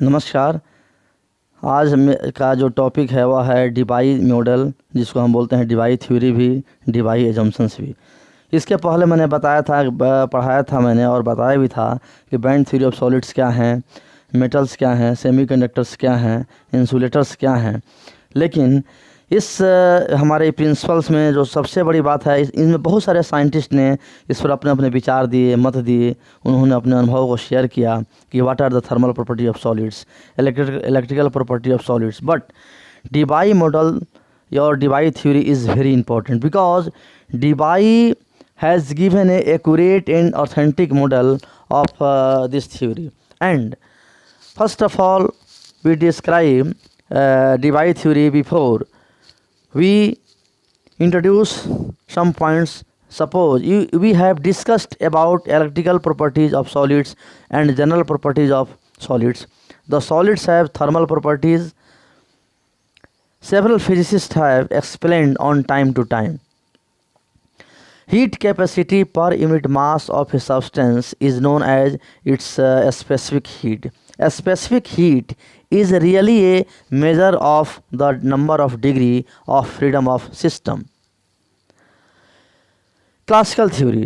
नमस्कार। का जो टॉपिक है वह है डीबाई मॉडल, जिसको हम बोलते हैं डीबाई थ्योरी भी, डीबाई एजम्पशंस भी। इसके पहले मैंने बताया था, पढ़ाया था मैंने और बताया भी था कि बैंड थ्योरी ऑफ सॉलिड्स क्या हैं, मेटल्स क्या हैं, सेमीकंडक्टर्स क्या हैं, इंसुलेटर्स क्या हैं। लेकिन इस हमारे प्रिंसिपल्स में जो सबसे बड़ी बात है, इनमें बहुत सारे साइंटिस्ट ने इस पर अपने अपने विचार दिए, मत दिए। उन्होंने अपने अनुभव को शेयर किया कि what are the thermal property of solids, electrical property of solids. But Debye model और Debye theory is very important because Debye has given a accurate and authentic model of this theory. And first of all, we describe Debye theory before we introduce some points. Suppose we have discussed about electrical properties of solids and general properties of solids. The solids have thermal properties. Several physicists have explained on time to time. Heat capacity per unit mass of a substance is known as its specific heat. A specific heat is really a measure of the number of degree of freedom of system. Classical theory,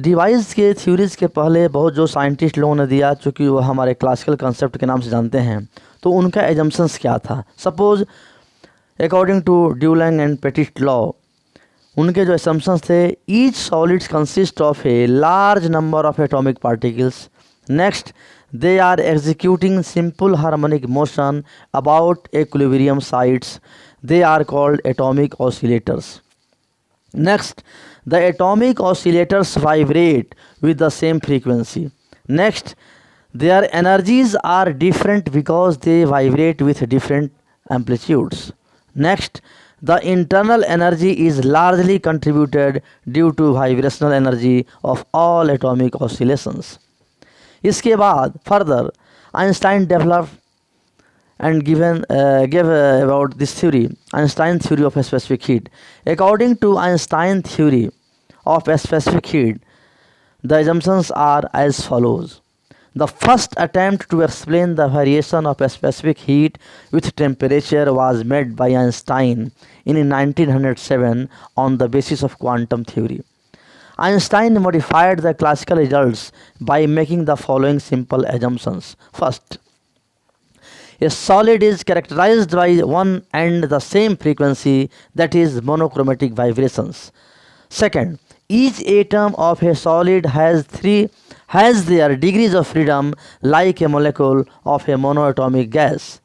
device के theories के पहले बहुत जो scientist लोगों ने दिया, चूँकि वो हमारे क्लासिकल कंसेप्ट के नाम से जानते हैं, तो उनका एजम्पशंस क्या था। Suppose according to Dulong and Petit law, उनके जो असम्पशंस थे, each solids consist of a large number of atomic particles. Next, they are executing simple harmonic motion about equilibrium sites, they are called atomic oscillators. Next, the atomic oscillators vibrate with the same frequency. Next, their energies are different because they vibrate with different amplitudes. Next, the internal energy is largely contributed due to vibrational energy of all atomic oscillations. इसके बाद further Einstein developed and gave about this theory, Einstein theory of a specific heat. According to Einstein theory of a specific heat, the assumptions are as follows. The first attempt to explain the variation of a specific heat with temperature was made by Einstein in 1907 on the basis of quantum theory. Einstein modified the classical results by making the following simple assumptions. First, a solid is characterized by one and the same frequency, that is monochromatic vibrations. Second, each atom of a solid has their degrees of freedom like a molecule of a monoatomic gas.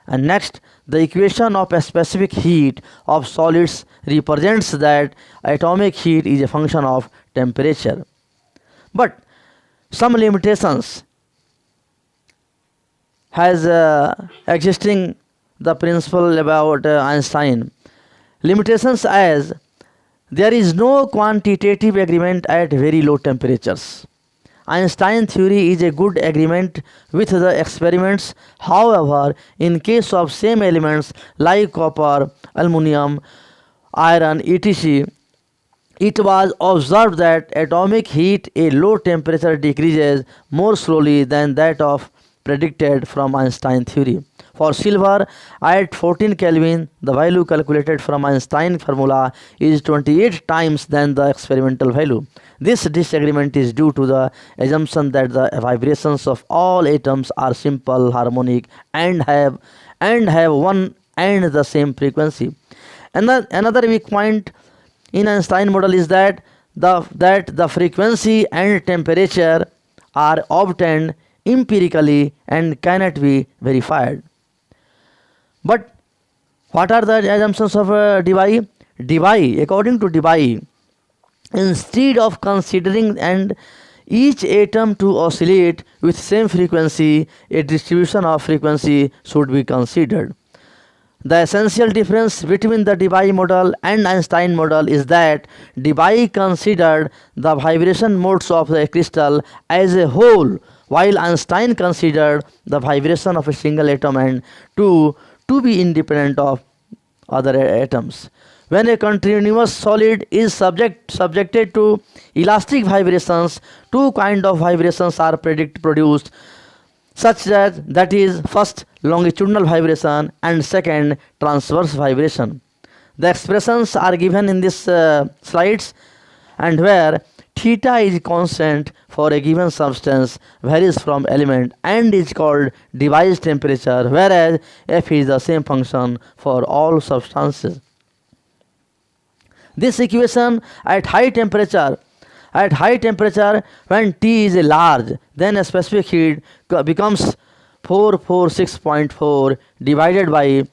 And next, the equation of a specific heat of solids represents that atomic heat is a function of temperature. But some limitations has existing the principle about Einstein. Limitations as there is no quantitative agreement at very low temperatures. Einstein theory is a good agreement with the experiments. However, in case of same elements like copper, aluminum, iron, etc., it was observed that atomic heat at low temperature decreases more slowly than that of predicted from Einstein theory. For silver at 14 Kelvin, the value calculated from Einstein formula is 28 times than the experimental value. This disagreement is due to the assumption that the vibrations of all atoms are simple, harmonic, and have one and the same frequency. Another weak point in Einstein model is that the frequency and temperature are obtained empirically and cannot be verified. But what are the assumptions of Debye? Debye, according to Debye, instead of considering and each atom to oscillate with same frequency, a distribution of frequency should be considered. The essential difference between the Debye model and Einstein model is that Debye considered the vibration modes of the crystal as a whole, while Einstein considered the vibration of a single atom and to be independent of other atoms. When a continuous solid is subjected to elastic vibrations, two kinds of vibrations are produced. such as that is first longitudinal vibration and second transverse vibration. The expressions are given in this slides, and where theta is constant for a given substance varies from element and is called device temperature, whereas F is the same function for all substances. This equation at high temperature when T is large, then a specific heat becomes 446.4 divided by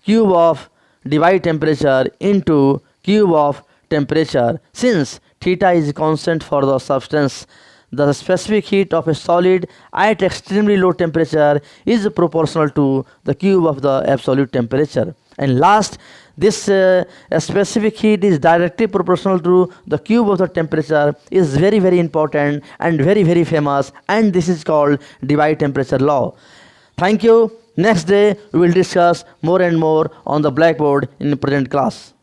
cube of divide temperature into cube of temperature. Since theta is constant for the substance, the specific heat of a solid at extremely low temperature is proportional to the cube of the absolute temperature. And last, this specific heat is directly proportional to the cube of the temperature is very, very important and very, very famous, and this is called divide temperature law. Thank you. Next day we will discuss more and more on the blackboard in the present class.